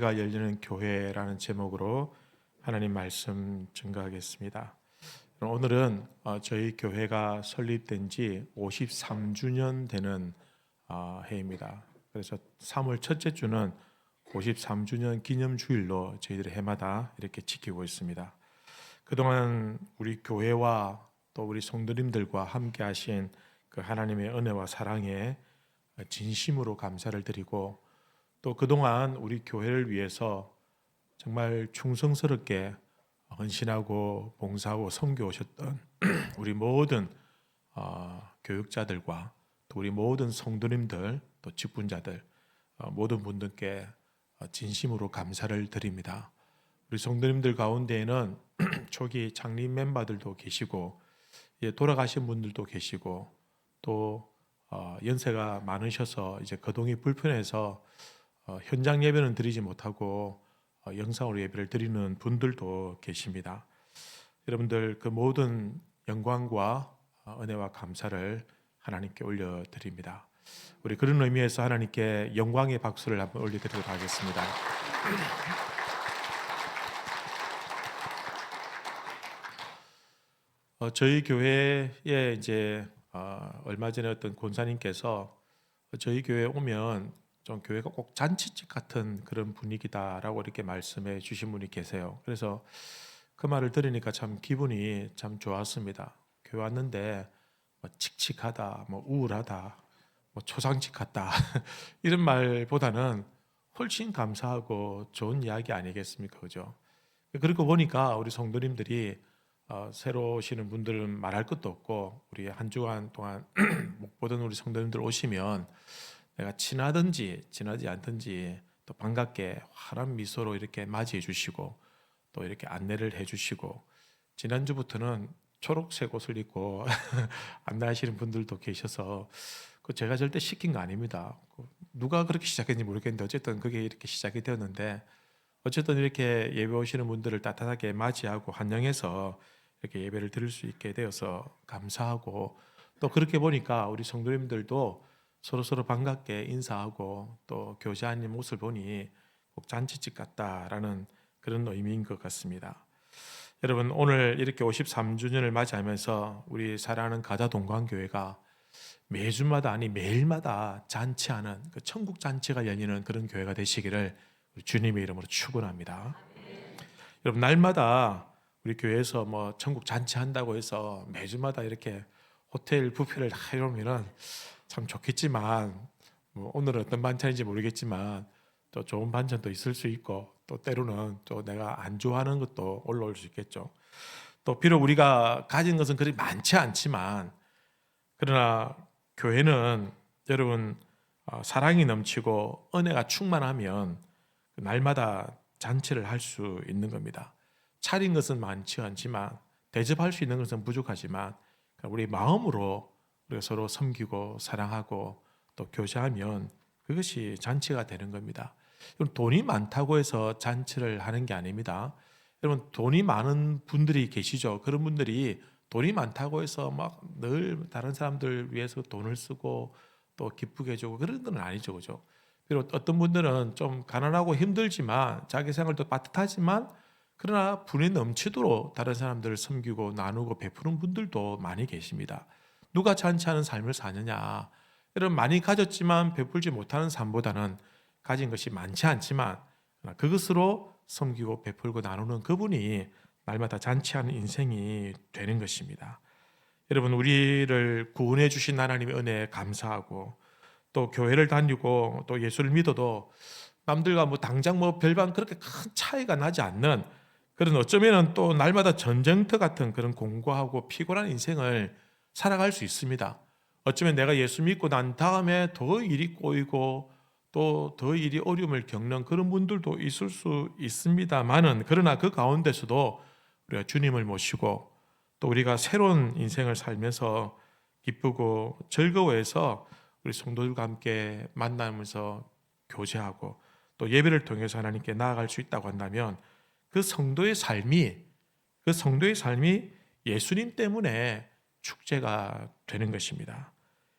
가 열리는 교회라는 제목으로 하나님 말씀 증거하겠습니다. 오늘은 저희 교회가 설립된 지 53주년 되는 해입니다. 그래서 3월 첫째 주는 53주년 기념주일로 저희들이 해마다 이렇게 지키고 있습니다. 그동안 우리 교회와 또 우리 성도님들과 함께 하신 그 하나님의 은혜와 사랑에 진심으로 감사를 드리고, 또 그동안 우리 교회를 위해서 정말 충성스럽게 헌신하고 봉사하고 섬겨 오셨던 우리 모든 교육자들과 또 우리 모든 성도님들, 또 직분자들, 모든 분들께 진심으로 감사를 드립니다. 우리 성도님들 가운데에는 초기 창립 멤버들도 계시고, 돌아가신 분들도 계시고, 또 연세가 많으셔서 이제 거동이 불편해서 현장 예배는 드리지 못하고 영상으로 예배를 드리는 분들도 계십니다. 여러분들 그 모든 영광과 은혜와 감사를 하나님께 올려드립니다. 우리 그런 의미에서 하나님께 영광의 박수를 한번 올려드리도록 하겠습니다. 저희 교회에 이제 얼마 전에 어떤 권사님께서 저희 교회에 오면 좀 교회가 꼭 잔치집 같은 그런 분위기다라고 이렇게 말씀해 주신 분이 계세요. 그래서 그 말을 들으니까 참 기분이 참 좋았습니다. 교회 왔는데 뭐 칙칙하다, 뭐 우울하다, 뭐 초상집 같다 이런 말보다는 훨씬 감사하고 좋은 이야기 아니겠습니까, 그죠? 그리고 보니까 우리 성도님들이 새로 오시는 분들은 말할 것도 없고, 우리 한 주간 동안 못 보던 우리 성도님들 오시면 내가 친하든지 친하지 않든지 또 반갑게 환한 미소로 이렇게 맞이해 주시고, 또 이렇게 안내를 해 주시고, 지난주부터는 초록색 옷을 입고 안내하시는 분들도 계셔서 그 제가 절대 시킨 거 아닙니다. 누가 그렇게 시작했는지 모르겠는데 어쨌든 그게 이렇게 시작이 되었는데, 어쨌든 이렇게 예배 오시는 분들을 따뜻하게 맞이하고 환영해서 이렇게 예배를 드릴 수 있게 되어서 감사하고, 또 그렇게 보니까 우리 성도님들도 서로 반갑게 인사하고 또 교제하는 모습을 보니 꼭 잔치집 같다라는 그런 의미인 것 같습니다. 여러분, 오늘 이렇게 53주년을 맞이하면서 우리 사랑하는 가자 동광교회가 매주마다 아니 매일마다 잔치하는 그 천국 잔치가 열리는 그런 교회가 되시기를 주님의 이름으로 축원합니다. 여러분, 날마다 우리 교회에서 뭐 천국 잔치한다고 해서 매주마다 이렇게 호텔 뷔페를 해놓으면은 참 좋겠지만, 뭐 오늘은 어떤 반찬인지 모르겠지만 또 좋은 반찬도 있을 수 있고, 또 때로는 또 내가 안 좋아하는 것도 올라올 수 있겠죠. 또 비록 우리가 가진 것은 그리 많지 않지만, 그러나 교회는 여러분 사랑이 넘치고 은혜가 충만하면 날마다 잔치를 할 수 있는 겁니다. 차린 것은 많지 않지만, 대접할 수 있는 것은 부족하지만, 우리 마음으로 우리가 서로 섬기고 사랑하고 또 교제하면 그것이 잔치가 되는 겁니다. 돈이 많다고 해서 잔치를 하는 게 아닙니다. 여러분, 돈이 많은 분들이 계시죠. 그런 분들이 돈이 많다고 해서 막 늘 다른 사람들 위해서 돈을 쓰고 또 기쁘게 해주고 그런 건 아니죠, 그죠? 그리고 어떤 분들은 좀 가난하고 힘들지만 자기 생활도 빠듯하지만, 그러나 분이 넘치도록 다른 사람들을 섬기고 나누고 베푸는 분들도 많이 계십니다. 누가 잔치하는 삶을 사느냐? 여러분, 많이 가졌지만 베풀지 못하는 삶보다는 가진 것이 많지 않지만 그것으로 섬기고 베풀고 나누는 그분이 날마다 잔치하는 인생이 되는 것입니다. 여러분, 우리를 구원해 주신 하나님의 은혜에 감사하고, 또 교회를 다니고 또 예수를 믿어도 남들과 뭐 당장 뭐 별반 그렇게 큰 차이가 나지 않는 그런, 어쩌면은 또 날마다 전쟁터 같은 그런 공고하고 피곤한 인생을 살아갈 수 있습니다. 어쩌면 내가 예수 믿고 난 다음에 더 일이 꼬이고 또 더 일이 어려움을 겪는 그런 분들도 있을 수 있습니다만은, 그러나 그 가운데서도 우리가 주님을 모시고 또 우리가 새로운 인생을 살면서 기쁘고 즐거워해서 우리 성도들과 함께 만나면서 교제하고 또 예배를 통해서 하나님께 나아갈 수 있다고 한다면, 그 성도의 삶이 예수님 때문에 축제가 되는 것입니다.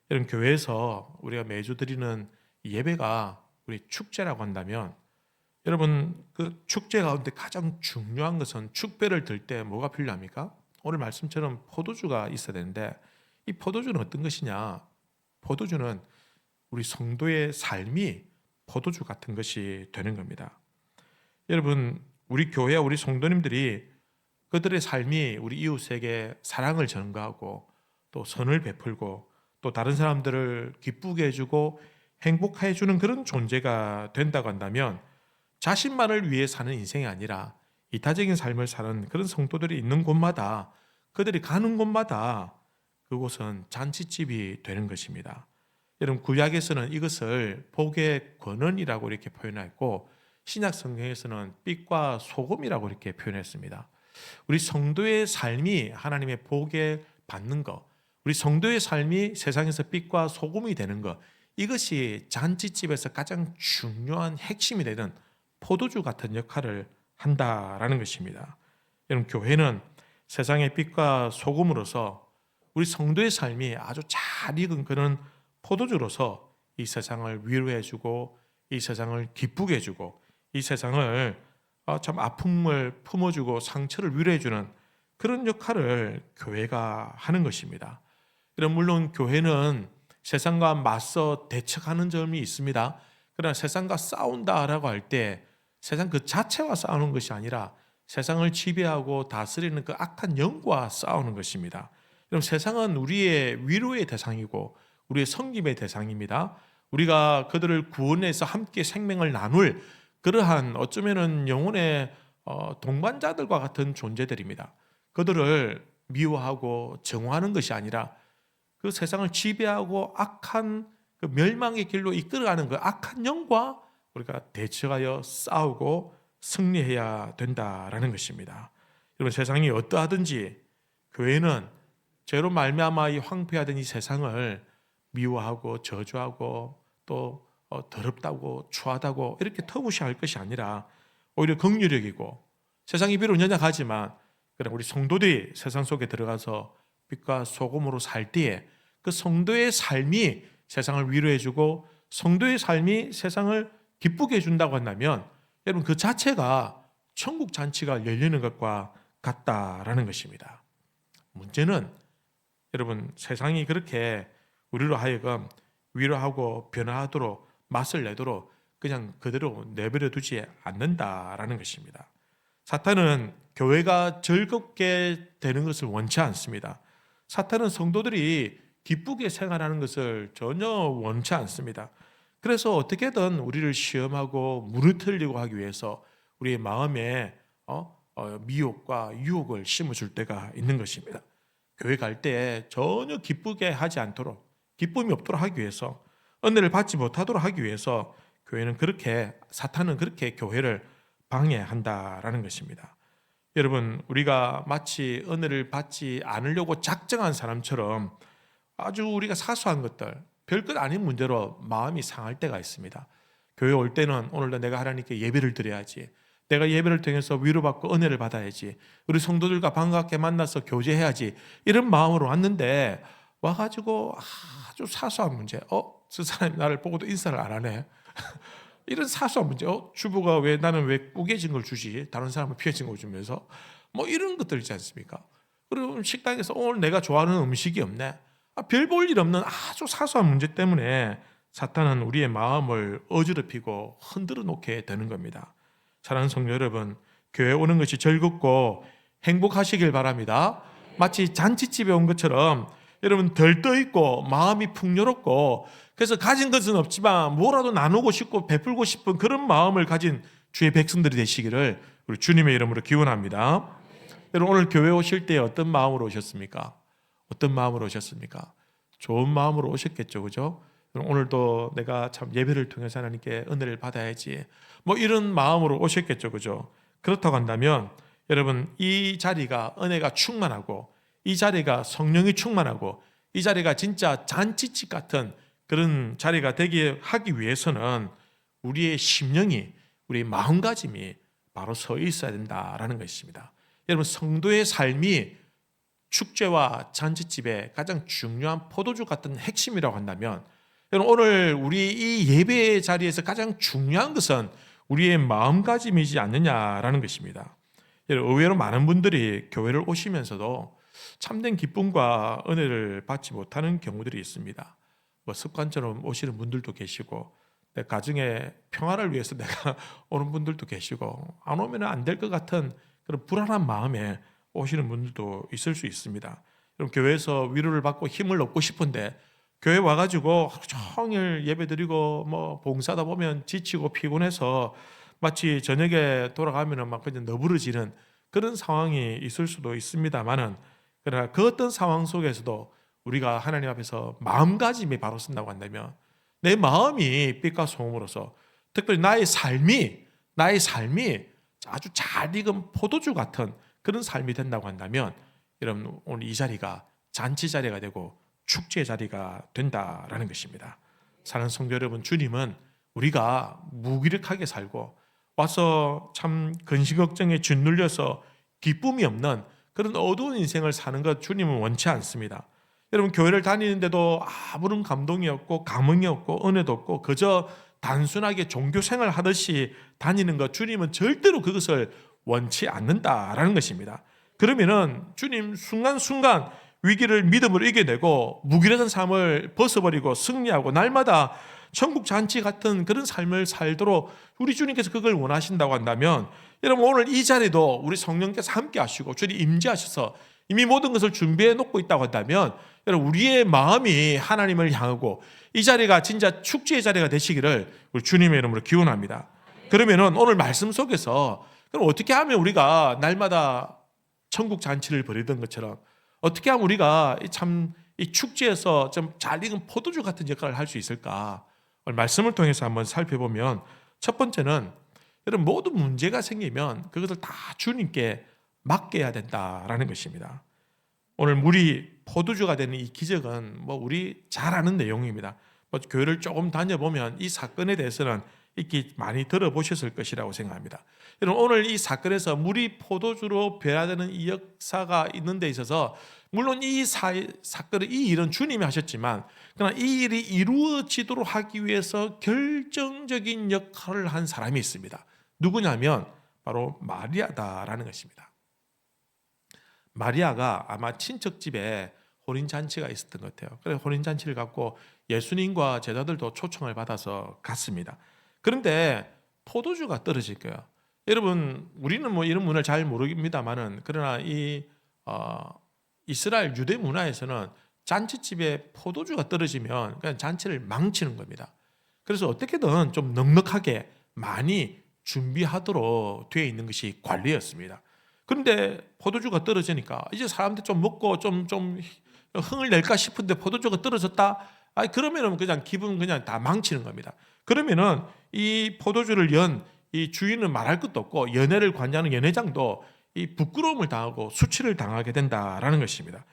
여러분, 교회에서 우리가 매주 드리는 예배가 우리 축제라고 한다면 여러분 그 축제 가운데 가장 중요한 것은 축배를 들 때 뭐가 필요합니까? 오늘 말씀처럼 포도주가 있어야 되는데 이 포도주는 어떤 것이냐? 포도주는 우리 성도의 삶이 포도주 같은 것이 되는 겁니다. 여러분 우리 교회 우리 성도님들이 그들의 삶이 우리 이웃에게 사랑을 전가하고 또 선을 베풀고 또 다른 사람들을 기쁘게 해주고 행복해 해주는 그런 존재가 된다고 한다면 자신만을 위해 사는 인생이 아니라 이타적인 삶을 사는 그런 성도들이 있는 곳마다 그들이 가는 곳마다 그곳은 잔치집이 되는 것입니다. 여러분 구약에서는 이것을 복의 권원이라고 이렇게 표현했고 신약 성경에서는 빛과 소금이라고 이렇게 표현했습니다. 우리 성도의 삶이 하나님의 복에 받는 것, 우리 성도의 삶이 세상에서 빛과 소금이 되는 것, 이것이 잔치집에서 가장 중요한 핵심이 되는 포도주 같은 역할을 한다라는 것입니다. 여러분 교회는 세상의 빛과 소금으로서 우리 성도의 삶이 아주 잘 익은 그런 포도주로서 이 세상을 위로해주고 이 세상을 기쁘게 해주고 이 세상을 참 아픔을 품어주고 상처를 위로해주는 그런 역할을 교회가 하는 것입니다. 물론 교회는 세상과 맞서 대척하는 점이 있습니다. 그러나 세상과 싸운다라고 할 때 세상 그 자체와 싸우는 것이 아니라 세상을 지배하고 다스리는 그 악한 영과 싸우는 것입니다. 그럼 세상은 우리의 위로의 대상이고 우리의 섬김의 대상입니다. 우리가 그들을 구원해서 함께 생명을 나눌 그러한 어쩌면은 영혼의 동반자들과 같은 존재들입니다. 그들을 미워하고 정화하는 것이 아니라 그 세상을 지배하고 악한 그 멸망의 길로 이끌어가는 그 악한 영과 우리가 대처하여 싸우고 승리해야 된다라는 것입니다. 여러분 세상이 어떠하든지 교회는 죄로 말미암아 이 황폐화된 이 세상을 미워하고 저주하고 또 더럽다고 추하다고 이렇게 터부시할 것이 아니라 오히려 긍휼력이고 세상이 비록 연약하지만 그러나 우리 성도들이 세상 속에 들어가서 빛과 소금으로 살 때에 그 성도의 삶이 세상을 위로해주고 성도의 삶이 세상을 기쁘게 해준다고 한다면 여러분 그 자체가 천국 잔치가 열리는 것과 같다라는 것입니다. 문제는 여러분 세상이 그렇게 우리로 하여금 위로하고 변화하도록 맛을 내도록 그냥 그대로 내버려 두지 않는다라는 것입니다. 사탄은 교회가 즐겁게 되는 것을 원치 않습니다. 사탄은 성도들이 기쁘게 생활하는 것을 전혀 원치 않습니다. 그래서 어떻게든 우리를 시험하고 무너뜨리려고 하기 위해서 우리의 마음에 미혹과 유혹을 심어줄 때가 있는 것입니다. 교회 갈 때 전혀 기쁘게 하지 않도록 기쁨이 없도록 하기 위해서 은혜를 받지 못하도록 하기 위해서 사탄은 그렇게 교회를 방해한다라는 것입니다. 여러분 우리가 마치 은혜를 받지 않으려고 작정한 사람처럼 아주 우리가 사소한 것들 별것 아닌 문제로 마음이 상할 때가 있습니다. 교회 올 때는 오늘도 내가 하나님께 예배를 드려야지, 내가 예배를 통해서 위로받고 은혜를 받아야지, 우리 성도들과 반갑게 만나서 교제해야지, 이런 마음으로 왔는데 와가지고 아주 사소한 문제, 저 사람이 나를 보고도 인사를 안 하네 이런 사소한 문제, 주부가 나는 왜 꾸겨진 걸 주지, 다른 사람은 피해진 걸 주면서 뭐 이런 것들 있지 않습니까? 그리고 식당에서 오늘 내가 좋아하는 음식이 없네, 별 볼 일 없는 아주 사소한 문제 때문에 사탄은 우리의 마음을 어지럽히고 흔들어 놓게 되는 겁니다. 사랑하는 성도 여러분, 교회 오는 것이 즐겁고 행복하시길 바랍니다. 마치 잔치집에 온 것처럼 여러분 들떠있고 마음이 풍요롭고 그래서 가진 것은 없지만 뭐라도 나누고 싶고 베풀고 싶은 그런 마음을 가진 주의 백성들이 되시기를 우리 주님의 이름으로 기원합니다. 여러분 오늘 교회 오실 때 어떤 마음으로 오셨습니까? 어떤 마음으로 오셨습니까? 좋은 마음으로 오셨겠죠, 그죠? 오늘도 내가 참 예배를 통해서 하나님께 은혜를 받아야지, 뭐 이런 마음으로 오셨겠죠, 그죠? 그렇다고 한다면 여러분 이 자리가 은혜가 충만하고 이 자리가 성령이 충만하고 이 자리가 진짜 잔치집 같은 그런 자리가 되게 하기 위해서는 우리의 심령이, 우리의 마음가짐이 바로 서 있어야 된다라는 것입니다. 여러분 성도의 삶이 축제와 잔치집의 가장 중요한 포도주 같은 핵심이라고 한다면 여러분 오늘 우리 이 예배의 자리에서 가장 중요한 것은 우리의 마음가짐이지 않느냐라는 것입니다. 의외로 많은 분들이 교회를 오시면서도 참된 기쁨과 은혜를 받지 못하는 경우들이 있습니다. 뭐 습관처럼 오시는 분들도 계시고, 내 가정의 평화를 위해서 내가 오는 분들도 계시고, 안 오면 안 될 것 같은 그런 불안한 마음에 오시는 분들도 있을 수 있습니다. 그럼 교회에서 위로를 받고 힘을 얻고 싶은데 교회 와가지고 하루 종일 예배드리고 뭐 봉사하다 보면 지치고 피곤해서 마치 저녁에 돌아가면은 막 그냥 너부러지는 그런 상황이 있을 수도 있습니다만은, 그러나 그 어떤 상황 속에서도 우리가 하나님 앞에서 마음가짐이 바로 쓴다고 한다면, 내 마음이 빛과 소금으로서 특별히 나의 삶이 아주 잘 익은 포도주 같은 그런 삶이 된다고 한다면, 여러분 오늘 이 자리가 잔치 자리가 되고 축제의 자리가 된다라는 것입니다. 사랑하는 성도 여러분, 주님은 우리가 무기력하게 살고 와서 참 근심 걱정에 짓눌려서 기쁨이 없는 그런 어두운 인생을 사는 것 주님은 원치 않습니다. 여러분 교회를 다니는데도 아무런 감동이 없고 감흥이 없고 은혜도 없고 그저 단순하게 종교 생활 하듯이 다니는 것, 주님은 절대로 그것을 원치 않는다라는 것입니다. 그러면은 주님 순간순간 위기를 믿음으로 이겨내고 무기력한 삶을 벗어버리고 승리하고 날마다 천국 잔치 같은 그런 삶을 살도록 우리 주님께서 그걸 원하신다고 한다면, 여러분 오늘 이 자리도 우리 성령께서 함께 하시고 주님 임재하셔서 이미 모든 것을 준비해 놓고 있다고 한다면, 여러분 우리의 마음이 하나님을 향하고 이 자리가 진짜 축제의 자리가 되시기를 우리 주님의 이름으로 기원합니다. 그러면은 오늘 말씀 속에서 그럼 어떻게 하면 우리가 날마다 천국 잔치를 벌이던 것처럼 어떻게 하면 우리가 참 이 축제에서 좀 잘 익은 포도주 같은 역할을 할 수 있을까? 오늘 말씀을 통해서 한번 살펴보면, 첫 번째는 여러분 모든 문제가 생기면 그것을 다 주님께 맡겨야 된다라는 것입니다. 오늘 물이 포도주가 되는 이 기적은 뭐 우리 잘 아는 내용입니다. 뭐 교회를 조금 다녀보면 이 사건에 대해서는 익히 많이 들어보셨을 것이라고 생각합니다. 여러분 오늘 이 사건에서 물이 포도주로 변화되는 이 역사가 있는 데 있어서 물론 이 사건을 이 일은 주님이 하셨지만, 그러나 이 일이 이루어지도록 하기 위해서 결정적인 역할을 한 사람이 있습니다. 누구냐면 바로 마리아다라는 것입니다. 마리아가 아마 친척집에 혼인잔치가 있었던 것 같아요. 그래서 혼인잔치를 갖고 예수님과 제자들도 초청을 받아서 갔습니다. 그런데 포도주가 떨어질 거예요. 여러분 우리는 뭐 이런 문화를 잘 모릅니다만은, 그러나 이 이스라엘 유대 문화에서는 잔치집에 포도주가 떨어지면 그냥 잔치를 망치는 겁니다. 그래서 어떻게든 좀 넉넉하게 많이 준비하도록 되어 있는 것이 관례였습니다. 그런데 포도주가 떨어지니까 이제 사람들 좀 먹고 좀 흥을 낼까 싶은데 포도주가 떨어졌다. 그러면은 그냥 기분 그냥 다 망치는 겁니다. 그러면은 이 포도주를 연 이 주인은 말할 것도 없고 연회를 관장하는 연회장도 이 부끄러움을 당하고 수치를 당하게 된다라는 것입니다.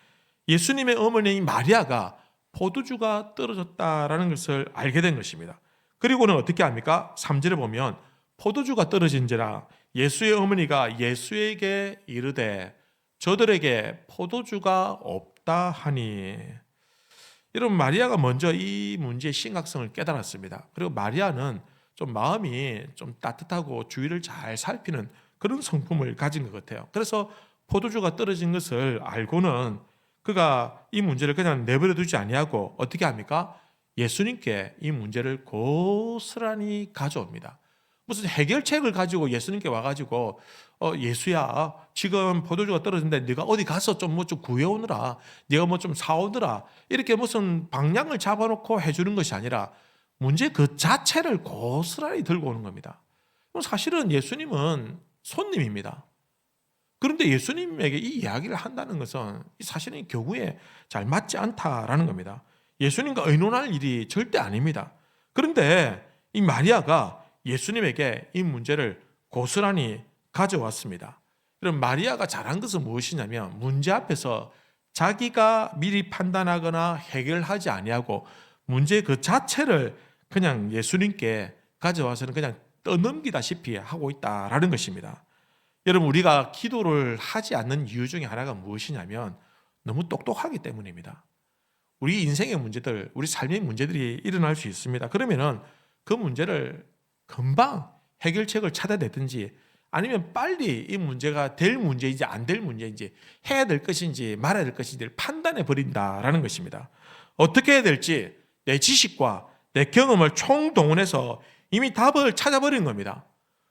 예수님의 어머니인 마리아가 포도주가 떨어졌다라는 것을 알게 된 것입니다. 그리고는 어떻게 합니까? 3절에 보면 포도주가 떨어진지라 예수의 어머니가 예수에게 이르되 저들에게 포도주가 없다 하니. 여러분 마리아가 먼저 이 문제의 심각성을 깨달았습니다. 그리고 마리아는 좀 마음이 좀 따뜻하고 주위를 잘 살피는 그런 성품을 가진 것 같아요. 그래서 포도주가 떨어진 것을 알고는 그가 이 문제를 그냥 내버려 두지 아니하고 어떻게 합니까? 예수님께 이 문제를 고스란히 가져옵니다. 무슨 해결책을 가지고 예수님께 와가지고 예수야 지금 포도주가 떨어졌는데 네가 어디 가서 좀 구해오느라, 네가 뭐 좀 사오느라, 이렇게 무슨 방향을 잡아놓고 해주는 것이 아니라 문제 그 자체를 고스란히 들고 오는 겁니다. 사실은 예수님은 손님입니다. 그런데 예수님에게 이 이야기를 한다는 것은 사실은 경우에 잘 맞지 않다라는 겁니다. 예수님과 의논할 일이 절대 아닙니다. 그런데 이 마리아가 예수님에게 이 문제를 고스란히 가져왔습니다. 그럼 마리아가 잘한 것은 무엇이냐면 문제 앞에서 자기가 미리 판단하거나 해결하지 아니하고 문제 그 자체를 그냥 예수님께 가져와서는 그냥 떠넘기다시피 하고 있다라는 것입니다. 여러분 우리가 기도를 하지 않는 이유 중에 하나가 무엇이냐면 너무 똑똑하기 때문입니다. 우리 인생의 문제들, 우리 삶의 문제들이 일어날 수 있습니다. 그러면은 그 문제를 금방 해결책을 찾아내든지 아니면 빨리 이 문제가 될 문제인지 안 될 문제인지 해야 될 것인지 말아야 될 것인지를 판단해 버린다라는 것입니다. 어떻게 해야 될지 내 지식과 내 경험을 총동원해서 이미 답을 찾아버리는 겁니다.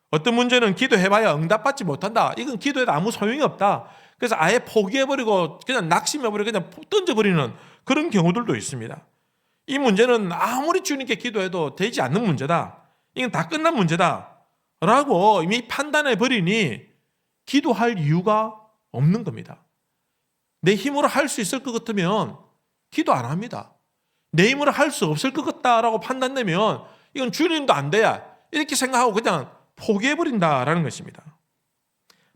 어떤 문제는 기도해봐야 응답받지 못한다. 이건 기도해도 아무 소용이 없다. 그래서 아예 포기해버리고 그냥 낙심해버리고 그냥 던져버리는 그런 경우들도 있습니다. 이 문제는 아무리 주님께 기도해도 되지 않는 문제다. 이건 다 끝난 문제다. 라고 이미 판단해버리니 기도할 이유가 없는 겁니다. 내 힘으로 할 수 있을 것 같으면 기도 안 합니다. 내 힘으로 할 수 없을 것 같다라고 판단되면 이건 주님도 안 돼야 이렇게 생각하고 그냥 포기해버린다라는 것입니다.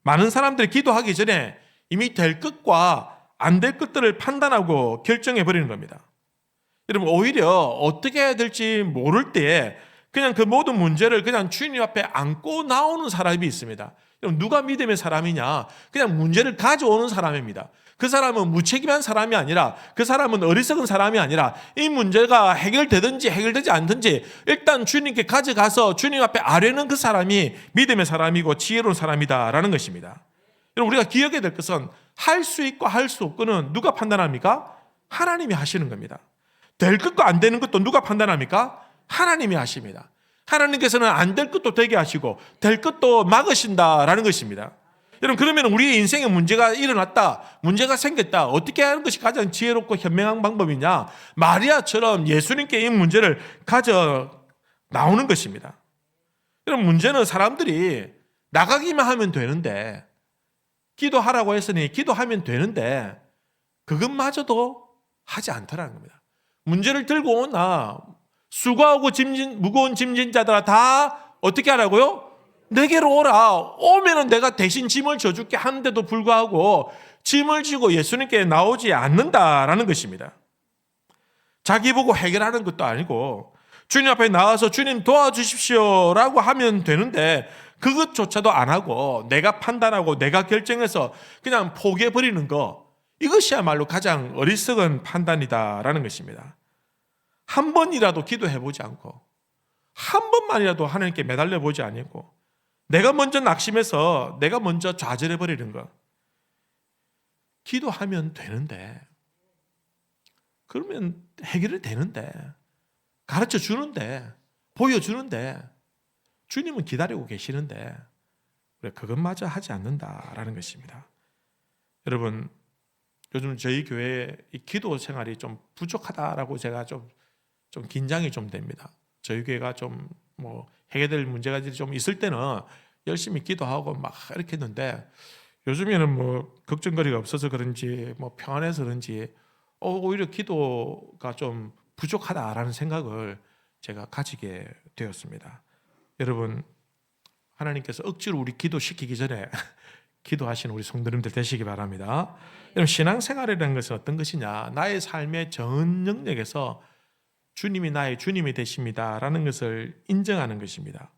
많은 사람들이 기도하기 전에 이미 될 것과 안 될 것들을 판단하고 결정해버리는 겁니다. 여러분, 오히려 어떻게 해야 될지 모를 때에 그냥 그 모든 문제를 그냥 주님 앞에 안고 나오는 사람이 있습니다. 여러분, 누가 믿음의 사람이냐? 그냥 문제를 가져오는 사람입니다. 그 사람은 무책임한 사람이 아니라, 그 사람은 어리석은 사람이 아니라 이 문제가 해결되든지 해결되지 않든지 일단 주님께 가져가서 주님 앞에 아뢰는 그 사람이 믿음의 사람이고 지혜로운 사람이다라는 것입니다. 여러분, 우리가 기억해야 될 것은 할 수 있고 할 수 없고는 누가 판단합니까? 하나님이 하시는 겁니다. 될 것과 안 되는 것도 누가 판단합니까? 하나님이 하십니다. 하나님께서는 안 될 것도 되게 하시고 될 것도 막으신다라는 것입니다. 여러분, 그러면 우리의 인생에 문제가 일어났다, 문제가 생겼다, 어떻게 하는 것이 가장 지혜롭고 현명한 방법이냐? 마리아처럼 예수님께 이 문제를 가져 나오는 것입니다. 여러분, 문제는 사람들이 나가기만 하면 되는데, 기도하라고 했으니 기도하면 되는데 그것마저도 하지 않더라는 겁니다. 문제를 들고 오나 수고하고 무거운 짐진 자들아 다 어떻게 하라고요? 내게로 오라. 오면은 내가 대신 짐을 져줄게 하는데도 불구하고 짐을 지고 예수님께 나오지 않는다라는 것입니다. 자기 보고 해결하는 것도 아니고 주님 앞에 나와서 주님 도와주십시오라고 하면 되는데 그것조차도 안 하고 내가 판단하고 내가 결정해서 그냥 포기해버리는 거, 이것이야말로 가장 어리석은 판단이다라는 것입니다. 한 번이라도 기도해보지 않고 한 번만이라도 하나님께 매달려보지 않고 내가 먼저 낙심해서 내가 먼저 좌절해버리는 거. 기도하면 되는데, 그러면 해결이 되는데, 가르쳐 주는데, 보여주는데, 주님은 기다리고 계시는데 왜 그것마저 하지 않는다라는 것입니다. 여러분, 요즘 저희 교회 이 기도 생활이 좀 부족하다라고 제가 좀 긴장이 좀 됩니다. 저희 교회가 좀 해결될 문제가 좀 있을 때는 열심히 기도하고 막 이렇게 했는데 요즘에는 걱정거리가 없어서 그런지 평안해서 그런지 오히려 기도가 좀 부족하다라는 생각을 제가 가지게 되었습니다. 여러분, 하나님께서 억지로 우리 기도시키기 전에 기도하시는 우리 성도님들 되시기 바랍니다. 여러분, 신앙생활이라는 것은 어떤 것이냐? 나의 삶의 전 영역에서 주님이 나의 주님이 되십니다라는 것을 인정하는 것입니다.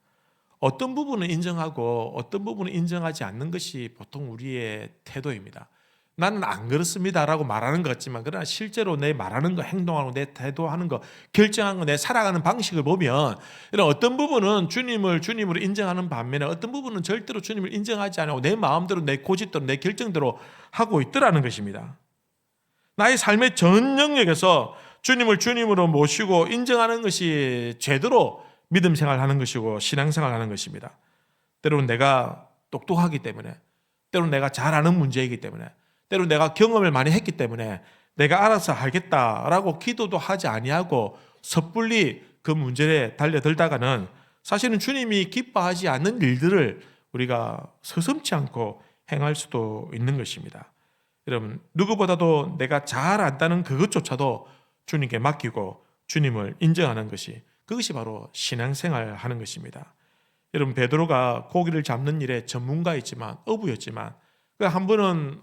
어떤 부분은 인정하고 어떤 부분은 인정하지 않는 것이 보통 우리의 태도입니다. 나는 안 그렇습니다라고 말하는 것 같지만 그러나 실제로 내 말하는 거, 행동하는 거, 내 태도하는 거, 결정하는 거, 내 살아가는 방식을 보면 이런 어떤 부분은 주님으로 인정하는 반면에 어떤 부분은 절대로 주님을 인정하지 않고 내 마음대로, 내 고집대로, 내 결정대로 하고 있더라는 것입니다. 나의 삶의 전 영역에서 주님을 주님으로 모시고 인정하는 것이 제대로 믿음 생활하는 것이고 신앙생활하는 것입니다. 때로는 내가 똑똑하기 때문에, 때로는 내가 잘 아는 문제이기 때문에, 때로 내가 경험을 많이 했기 때문에 내가 알아서 하겠다라고 기도도 하지 아니하고 섣불리 그 문제에 달려들다가는 사실은 주님이 기뻐하지 않는 일들을 우리가 서슴지 않고 행할 수도 있는 것입니다. 여러분, 누구보다도 내가 잘 안다는 그것조차도 주님께 맡기고 주님을 인정하는 것이, 그것이 바로 신앙생활 하는 것입니다. 여러분, 베드로가 고기를 잡는 일에 전문가였지만, 어부였지만 한 번은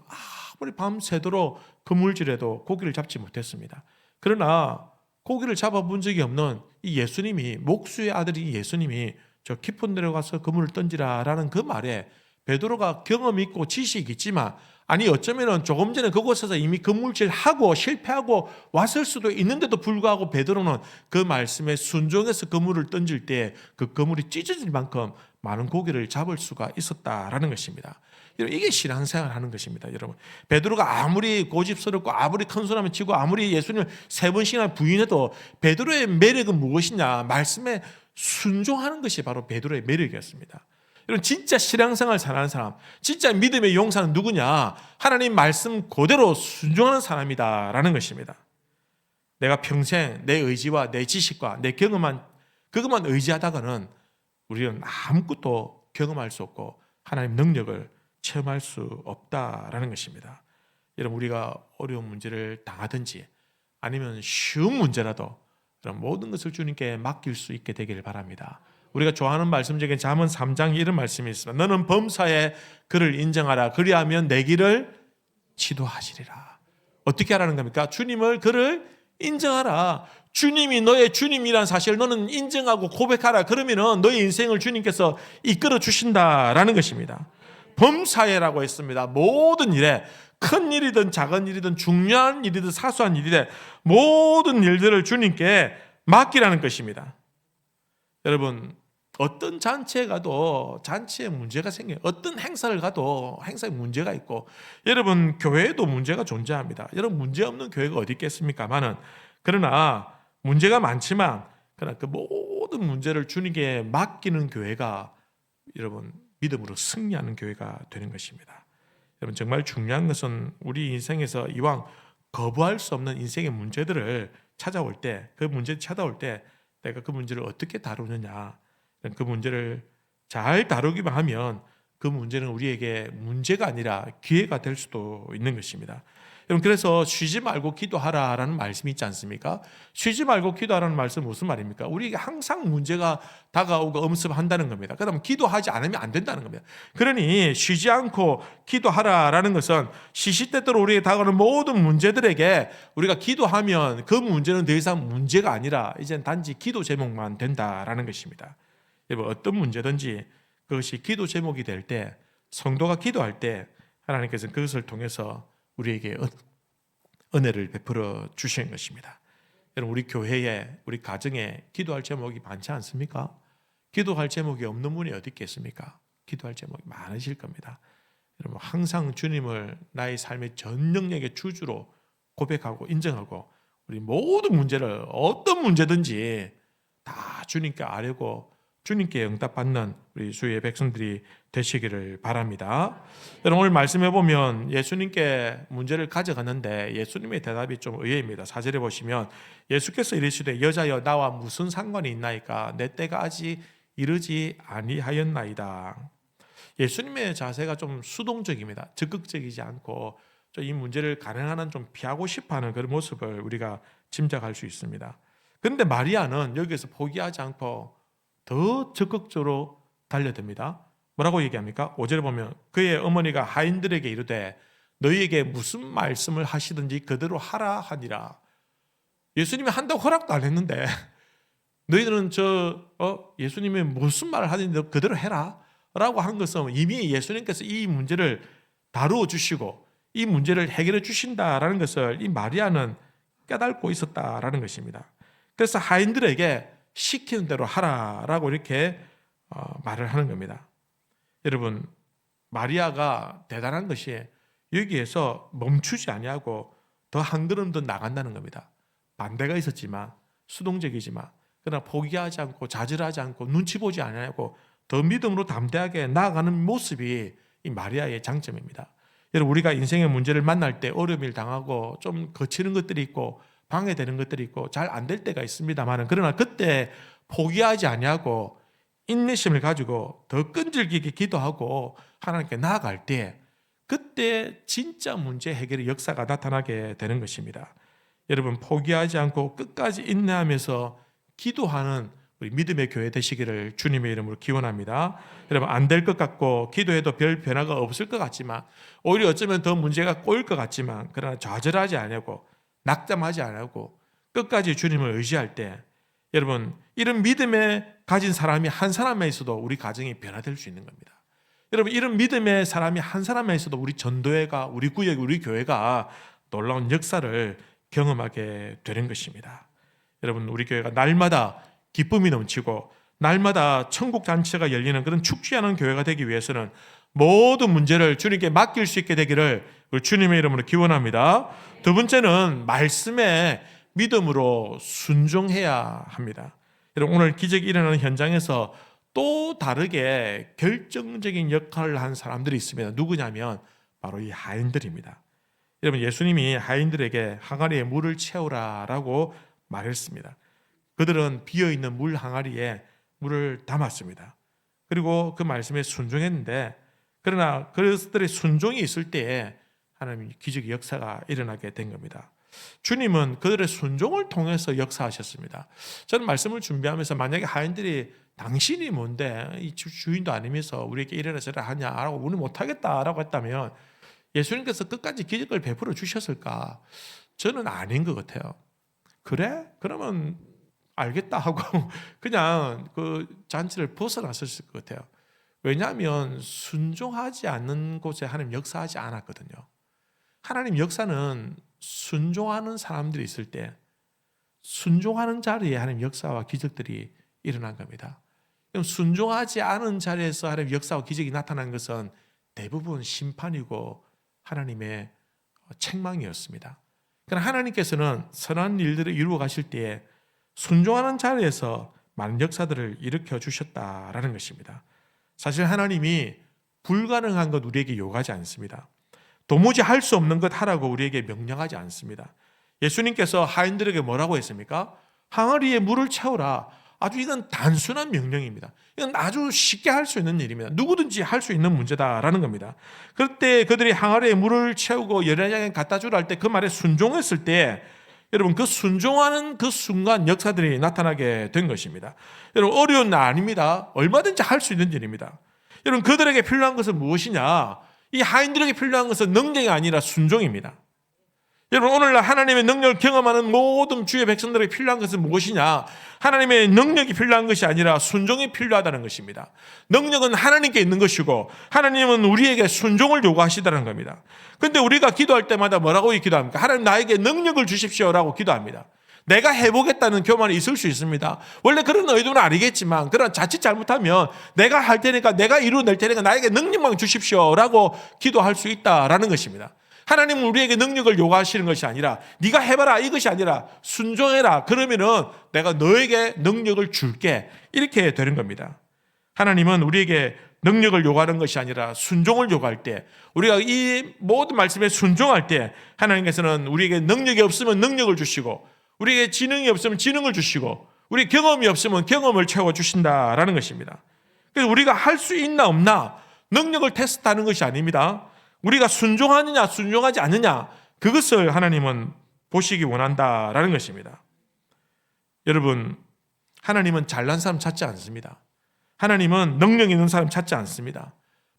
아무리 밤새도록 그물질에도 고기를 잡지 못했습니다. 그러나 고기를 잡아본 적이 없는 이 예수님이, 목수의 아들이 예수님이 저 깊은 데로 가서 그물을 던지라라는 그 말에 베드로가 경험 있고 지식이 있지만 아니 어쩌면은 조금 전에 그곳에서 이미 그물질하고 실패하고 왔을 수도 있는데도 불구하고 베드로는 그 말씀에 순종해서 그물을 던질 때 그 그물이 찢어질 만큼 많은 고기를 잡을 수가 있었다라는 것입니다. 이게 신앙생활 하는 것입니다, 여러분. 베드로가 아무리 고집스럽고 아무리 큰 소리만 치고 아무리 예수님을 3번씩이나 부인해도 베드로의 매력은 무엇이냐? 말씀에 순종하는 것이 바로 베드로의 매력이었습니다. 여러분, 진짜 신앙생활 잘하는 사람, 진짜 믿음의 용사는 누구냐? 하나님 말씀 그대로 순종하는 사람이다라는 것입니다. 내가 평생 내 의지와 내 지식과 내 경험만 그것만 의지하다가는 우리는 아무것도 경험할 수 없고 하나님 능력을 체험할 수 없다라는 것입니다. 여러분, 우리가 어려운 문제를 당하든지 아니면 쉬운 문제라도 그런 모든 것을 주님께 맡길 수 있게 되기를 바랍니다. 우리가 좋아하는 말씀 중에 잠언 3장에 이런 말씀이 있습니다. 너는 범사에 그를 인정하라. 그리하면 내 길을 지도하시리라. 어떻게 하라는 겁니까? 주님을 그를 인정하라. 주님이 너의 주님이란 사실을 너는 인정하고 고백하라. 그러면은 너의 인생을 주님께서 이끌어 주신다라는 것입니다. 범사에라고 했습니다. 모든 일에 큰 일이든 작은 일이든 중요한 일이든 사소한 일이든 모든 일들을 주님께 맡기라는 것입니다. 여러분, 어떤 잔치에 가도 잔치에 문제가 생겨요. 어떤 행사를 가도 행사에 문제가 있고, 여러분 교회에도 문제가 존재합니다. 여러분, 문제 없는 교회가 어디 있겠습니까만은, 그러나 문제가 많지만 그러나 그 모든 문제를 주님께 맡기는 교회가 여러분 믿음으로 승리하는 교회가 되는 것입니다. 여러분, 정말 중요한 것은 우리 인생에서 이왕 거부할 수 없는 인생의 문제들을 찾아올 때, 그 문제를 찾아올 때 내가 그 문제를 어떻게 다루느냐, 그 문제를 잘 다루기만 하면 그 문제는 우리에게 문제가 아니라 기회가 될 수도 있는 것입니다. 여러분, 그래서 쉬지 말고 기도하라라는 말씀이 있지 않습니까? 쉬지 말고 기도하라는 말씀은 무슨 말입니까? 우리에게 항상 문제가 다가오고 엄습한다는 겁니다. 그다음 기도하지 않으면 안 된다는 겁니다. 그러니 쉬지 않고 기도하라라는 것은 시시때때로 우리에게 다가오는 모든 문제들에게 우리가 기도하면 그 문제는 더 이상 문제가 아니라 이제는 단지 기도 제목만 된다라는 것입니다. 여러분, 어떤 문제든지 그것이 기도 제목이 될 때, 성도가 기도할 때 하나님께서는 그것을 통해서 우리에게 은혜를 베풀어 주시는 것입니다. 여러분, 우리 교회에, 우리 가정에 기도할 제목이 많지 않습니까? 기도할 제목이 없는 분이 어디 있겠습니까? 기도할 제목이 많으실 겁니다. 여러분, 항상 주님을 나의 삶의 전 능력의 주주로 고백하고 인정하고 우리 모든 문제를 어떤 문제든지 다 주님께 아뢰고 주님께 응답받는 우리 주의 백성들이 되시기를 바랍니다. 여러분, 오늘 말씀해 보면 예수님께 문제를 가져갔는데 예수님의 대답이 좀 의외입니다. 4절에 보시면 예수께서 이르시되 여자여 나와 무슨 상관이 있나이까 내 때가 아직 이르지 아니하였나이다. 예수님의 자세가 좀 수동적입니다. 적극적이지 않고 이 문제를 가능한 한 좀 피하고 싶어하는 그런 모습을 우리가 짐작할 수 있습니다. 그런데 마리아는 여기에서 포기하지 않고 더 적극적으로 달려듭니다. 뭐라고 얘기합니까? 5절에 보면 그의 어머니가 하인들에게 이르되 너희에게 무슨 말씀을 하시든지 그대로 하라 하니라. 예수님이 한다고 허락도 안 했는데 너희들은 예수님이 무슨 말을 하든지 그대로 해라 라고 한 것은 이미 예수님께서 이 문제를 다루어 주시고 이 문제를 해결해 주신다라는 것을 이 마리아는 깨닫고 있었다라는 것입니다. 그래서 하인들에게 시키는 대로 하라라고 이렇게 말을 하는 겁니다. 여러분, 마리아가 대단한 것이 여기에서 멈추지 아니하고 더 한 걸음 더 나간다는 겁니다. 반대가 있었지만 수동적이지만 그러나 포기하지 않고 좌절하지 않고 눈치 보지 아니하고 더 믿음으로 담대하게 나아가는 모습이 이 마리아의 장점입니다. 여러분, 우리가 인생의 문제를 만날 때 어려움을 당하고 좀 거치는 것들이 있고 방해되는 것들이 있고 잘 안 될 때가 있습니다만 그러나 그때 포기하지 아니하고 인내심을 가지고 더 끈질기게 기도하고 하나님께 나아갈 때 그때 진짜 문제 해결의 역사가 나타나게 되는 것입니다. 여러분, 포기하지 않고 끝까지 인내하면서 기도하는 우리 믿음의 교회 되시기를 주님의 이름으로 기원합니다. 여러분, 안 될 것 같고 기도해도 별 변화가 없을 것 같지만 오히려 어쩌면 더 문제가 꼬일 것 같지만 그러나 좌절하지 않고 낙담하지 않고 끝까지 주님을 의지할 때 여러분, 이런 믿음에 가진 사람이 한 사람에 있어도 우리 가정이 변화될 수 있는 겁니다. 여러분, 이런 믿음의 사람이 한 사람에 있어도 우리 전도회가, 우리 구역, 우리 교회가 놀라운 역사를 경험하게 되는 것입니다. 여러분, 우리 교회가 날마다 기쁨이 넘치고 날마다 천국 잔치가 열리는 그런 축제하는 교회가 되기 위해서는 모든 문제를 주님께 맡길 수 있게 되기를 우리 주님의 이름으로 기원합니다. 두 번째는 말씀에 믿음으로 순종해야 합니다. 여러분, 오늘 기적이 일어나는 현장에서 또 다르게 결정적인 역할을 한 사람들이 있습니다. 누구냐면 바로 이 하인들입니다. 여러분, 예수님이 하인들에게 항아리에 물을 채우라라고 말했습니다. 그들은 비어있는 물 항아리에 물을 담았습니다. 그리고 그 말씀에 순종했는데, 그러나 그들의 순종이 있을 때에 하나님의 기적의 역사가 일어나게 된 겁니다. 주님은 그들의 순종을 통해서 역사하셨습니다. 저는 말씀을 준비하면서 만약에 하인들이 당신이 뭔데 이 주인도 아니면서 우리에게 이래라 저래라 하냐라고 우리 못하겠다라고 했다면 예수님께서 끝까지 기적을 베풀어 주셨을까? 저는 아닌 것 같아요. 그래? 그러면 알겠다 하고 그냥 그 잔치를 벗어났을 것 같아요. 왜냐하면 순종하지 않는 곳에 하나님 역사하지 않았거든요. 하나님 역사는 순종하는 사람들이 있을 때 순종하는 자리에 하나님 역사와 기적들이 일어난 겁니다. 그럼 순종하지 않은 자리에서 하나님 역사와 기적이 나타난 것은 대부분 심판이고 하나님의 책망이었습니다. 그러나 하나님께서는 선한 일들을 이루어 가실 때에 순종하는 자리에서 많은 역사들을 일으켜 주셨다라는 것입니다. 사실 하나님이 불가능한 것 우리에게 요구하지 않습니다. 도무지 할 수 없는 것 하라고 우리에게 명령하지 않습니다. 예수님께서 하인들에게 뭐라고 했습니까? 항아리에 물을 채우라. 아주 이건 단순한 명령입니다. 이건 아주 쉽게 할 수 있는 일입니다. 누구든지 할 수 있는 문제다라는 겁니다. 그때 그들이 항아리에 물을 채우고 여리장에 갖다 주라 할 때 그 말에 순종했을 때 여러분 그 순종하는 그 순간 역사들이 나타나게 된 것입니다. 여러분 어려운 날 아닙니다. 얼마든지 할 수 있는 일입니다. 여러분 그들에게 필요한 것은 무엇이냐? 이 하인들에게 필요한 것은 능력이 아니라 순종입니다. 여러분 오늘날 하나님의 능력을 경험하는 모든 주의 백성들에게 필요한 것은 무엇이냐? 하나님의 능력이 필요한 것이 아니라 순종이 필요하다는 것입니다. 능력은 하나님께 있는 것이고 하나님은 우리에게 순종을 요구하시다는 겁니다. 그런데 우리가 기도할 때마다 뭐라고 기도합니까? 하나님 나에게 능력을 주십시오라고 기도합니다. 내가 해보겠다는 교만이 있을 수 있습니다. 원래 그런 의도는 아니겠지만 그런 자칫 잘못하면 내가 할 테니까 내가 이루어낼 테니까 나에게 능력만 주십시오라고 기도할 수 있다라는 것입니다. 하나님은 우리에게 능력을 요구하시는 것이 아니라 네가 해봐라 이것이 아니라 순종해라 그러면은 내가 너에게 능력을 줄게 이렇게 되는 겁니다. 하나님은 우리에게 능력을 요구하는 것이 아니라 순종을 요구할 때 우리가 이 모든 말씀에 순종할 때 하나님께서는 우리에게 능력이 없으면 능력을 주시고 우리에게 지능이 없으면 지능을 주시고 우리 경험이 없으면 경험을 채워주신다라는 것입니다. 그래서 우리가 할 수 있나 없나 능력을 테스트하는 것이 아닙니다. 우리가 순종하느냐 순종하지 않느냐 그것을 하나님은 보시기 원한다라는 것입니다. 여러분 하나님은 잘난 사람 찾지 않습니다. 하나님은 능력 있는 사람 찾지 않습니다.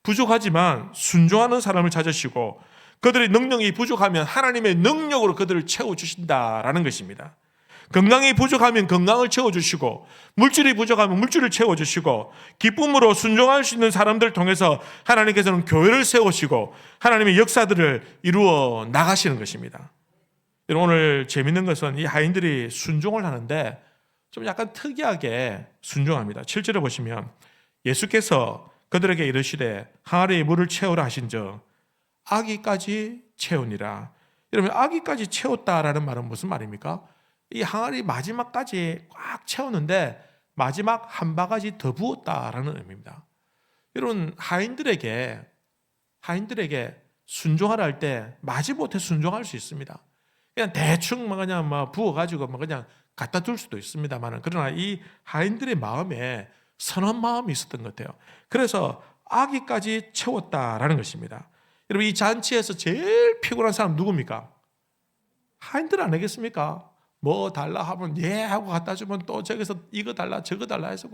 부족하지만 순종하는 사람을 찾으시고 그들의 능력이 부족하면 하나님의 능력으로 그들을 채워주신다라는 것입니다. 건강이 부족하면 건강을 채워주시고 물질이 부족하면 물질을 채워주시고 기쁨으로 순종할 수 있는 사람들을 통해서 하나님께서는 교회를 세우시고 하나님의 역사들을 이루어 나가시는 것입니다. 오늘 재밌는 것은 이 하인들이 순종을 하는데 좀 약간 특이하게 순종합니다. 7절에 보시면 예수께서 그들에게 이르시되 항아리에 물을 채우라 하신즉 아기까지 채우니라. 여러분 아기까지 채웠다라는 말은 무슨 말입니까? 이 항아리 마지막까지 꽉 채웠는데 마지막 한 바가지 더 부었다라는 의미입니다. 여러분 하인들에게 순종하라 할 때 마지못해 순종할 수 있습니다. 그냥 대충 그냥 부어가지고 그냥 갖다 둘 수도 있습니다만 그러나 이 하인들의 마음에 선한 마음이 있었던 것 같아요. 그래서 아기까지 채웠다라는 것입니다. 여러분 이 잔치에서 제일 피곤한 사람 누굽니까? 하인들 아니겠습니까? 뭐 달라 하면 예 하고 갖다 주면 또 저기서 이거 달라 저거 달라 해서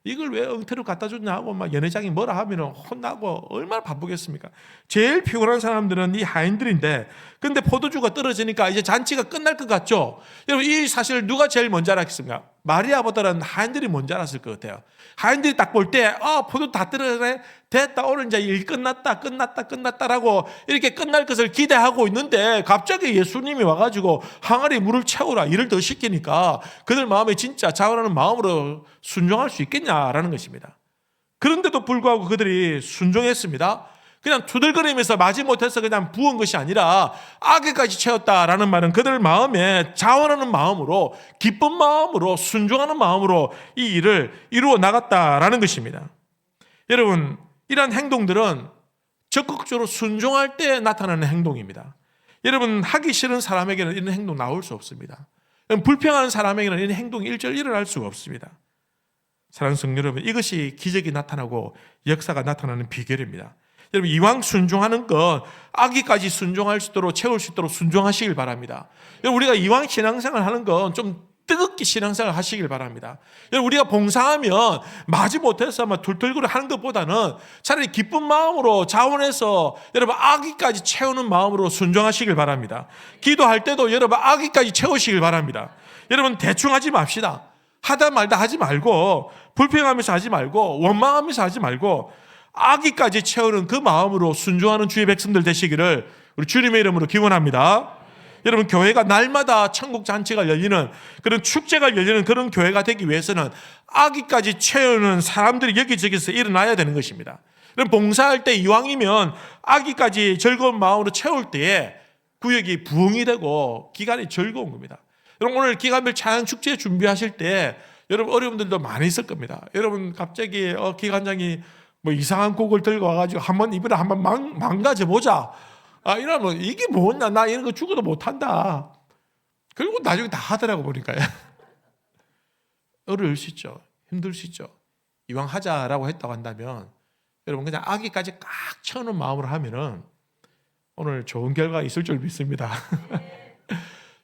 이걸 왜 엉터리로 갖다 줬냐 하고 막 연회장이 뭐라 하면 혼나고 얼마나 바쁘겠습니까? 제일 피곤한 사람들은 이 하인들인데 근데 포도주가 떨어지니까 이제 잔치가 끝날 것 같죠? 여러분 이 사실을 누가 제일 먼저 알았겠습니까? 마리아보다는 하인들이 먼저 알았을 것 같아요. 하인들이 딱 볼 때 포도 다 떨어졌네, 됐다, 오늘 이제 일 끝났다라고 이렇게 끝날 것을 기대하고 있는데 갑자기 예수님이 와가지고 항아리에 물을 채우라, 일을 더 시키니까 그들 마음에 진짜 자원하는 마음으로 순종할 수 있겠냐라는 것입니다. 그런데도 불구하고 그들이 순종했습니다. 그냥 투덜거리면서 마지못해서 그냥 부은 것이 아니라 아기까지 채웠다라는 말은 그들 마음에 자원하는 마음으로, 기쁜 마음으로, 순종하는 마음으로 이 일을 이루어 나갔다라는 것입니다. 여러분, 이러한 행동들은 적극적으로 순종할 때 나타나는 행동입니다. 여러분, 하기 싫은 사람에게는 이런 행동 나올 수 없습니다. 불평하는 사람에게는 이런 행동이 일절 일어날 수가 없습니다. 사랑하는 성도 여러분, 이것이 기적이 나타나고 역사가 나타나는 비결입니다. 여러분, 이왕 순종하는 것, 아기까지 순종할 수 있도록, 채울 수 있도록 순종하시길 바랍니다. 여러분, 우리가 이왕 신앙생활 하는 건 좀 뜨겁게 신앙생활 하시길 바랍니다. 여러분, 우리가 봉사하면 마지못해서 막 툴툴거려 하는 것보다는 차라리 기쁜 마음으로 자원해서 여러분 아기까지 채우는 마음으로 순종하시길 바랍니다. 기도할 때도 여러분 아기까지 채우시길 바랍니다. 여러분, 대충 하지 맙시다. 하다 말다 하지 말고, 불평하면서 하지 말고, 원망하면서 하지 말고, 아기까지 채우는 그 마음으로 순종하는 주의 백성들 되시기를 우리 주님의 이름으로 기원합니다. 여러분, 교회가 날마다 천국 잔치가 열리는, 그런 축제가 열리는 그런 교회가 되기 위해서는 아기까지 채우는 사람들이 여기저기서 일어나야 되는 것입니다. 여러분, 봉사할 때 이왕이면 아기까지 즐거운 마음으로 채울 때에 구역이 부흥이 되고 기간이 즐거운 겁니다. 여러분, 오늘 기간별 찬양 축제 준비하실 때 여러분 어려움들도 많이 있을 겁니다. 여러분, 갑자기 기관장이 뭐 이상한 곡을 들고 와가지고 이번에 한번 망가져 보자. 이러면 이게 뭐냐, 나 이런 거 죽어도 못한다. 결국 나중에 다 하더라고 보니까요. 어려우시죠? 힘드시죠? 이왕 하자라고 했다고 한다면 여러분 그냥 아기까지 꽉 채우는 마음으로 하면은 오늘 좋은 결과가 있을 줄 믿습니다.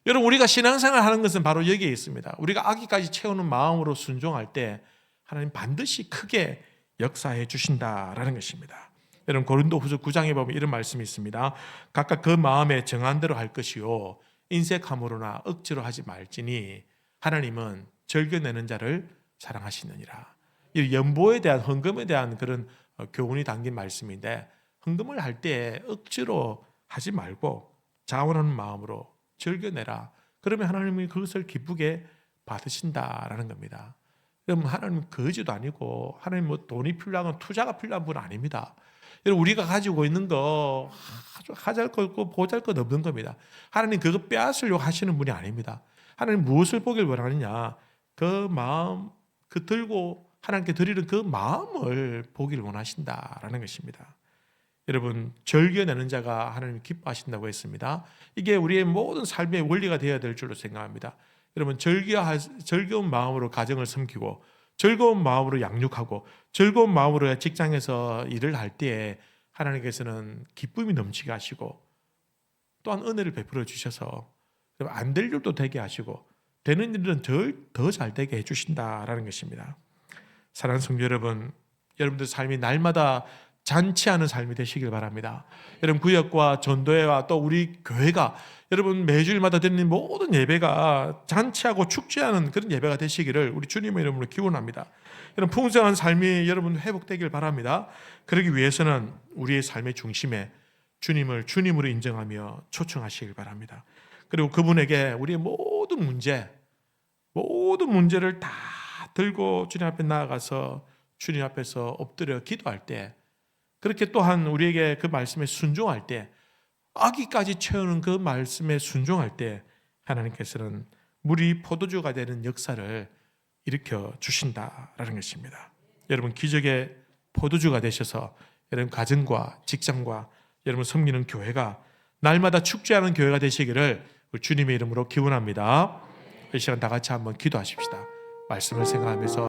여러분, 우리가 신앙생활 하는 것은 바로 여기에 있습니다. 우리가 아기까지 채우는 마음으로 순종할 때 하나님 반드시 크게 역사해 주신다라는 것입니다. 여러분, 고린도후서 9장에 보면 이런 말씀이 있습니다. 각각 그 마음에 정한 대로 할 것이요 인색함으로나 억지로 하지 말지니 하나님은 즐겨내는 자를 사랑하시느니라. 이 연보에 대한, 헌금에 대한 그런 교훈이 담긴 말씀인데, 헌금을 할 때 억지로 하지 말고 자원하는 마음으로 즐겨내라. 그러면 하나님이 그것을 기쁘게 받으신다라는 겁니다. 그럼 하나님은 거지도 아니고 하나님 뭐 돈이 필요한, 투자가 필요한 분 아닙니다. 여러분, 우리가 가지고 있는 거 아주 하잘 것 없고 보잘 것 없는 겁니다. 하나님 그거 빼앗으려고 하시는 분이 아닙니다. 하나님 무엇을 보길 원하느냐, 그 마음, 그 들고 하나님께 드리는 그 마음을 보길 원하신다라는 것입니다. 여러분, 즐겨내는 자가 하나님 기뻐하신다고 했습니다. 이게 우리의 모든 삶의 원리가 되어야 될 줄로 생각합니다. 여러분, 즐거운 마음으로 가정을 섬기고, 즐거운 마음으로 양육하고, 즐거운 마음으로 직장에서 일을 할 때에 하나님께서는 기쁨이 넘치게 하시고, 또한 은혜를 베풀어 주셔서 안 될 일도 되게 하시고, 되는 일은 더 잘 되게 해주신다라는 것입니다. 사랑하는 성도 여러분, 여러분들 삶이 날마다 잔치하는 삶이 되시길 바랍니다. 여러분, 구역과 전도회와 또 우리 교회가 여러분 매주일마다 드리는 모든 예배가 잔치하고 축제하는 그런 예배가 되시기를 우리 주님의 이름으로 기원합니다. 여러분, 풍성한 삶이 여러분 회복되길 바랍니다. 그러기 위해서는 우리의 삶의 중심에 주님을 주님으로 인정하며 초청하시길 바랍니다. 그리고 그분에게 우리의 모든 문제를 다 들고 주님 앞에 나아가서 주님 앞에서 엎드려 기도할 때, 그렇게 또한 우리에게 그 말씀에 순종할 때, 아기까지 채우는 그 말씀에 순종할 때 하나님께서는 물이 포도주가 되는 역사를 일으켜 주신다라는 것입니다. 여러분, 기적의 포도주가 되셔서 여러분 가정과 직장과 여러분 섬기는 교회가 날마다 축제하는 교회가 되시기를 주님의 이름으로 기원합니다. 이 시간 다 같이 한번 기도하십시다. 말씀을 생각하면서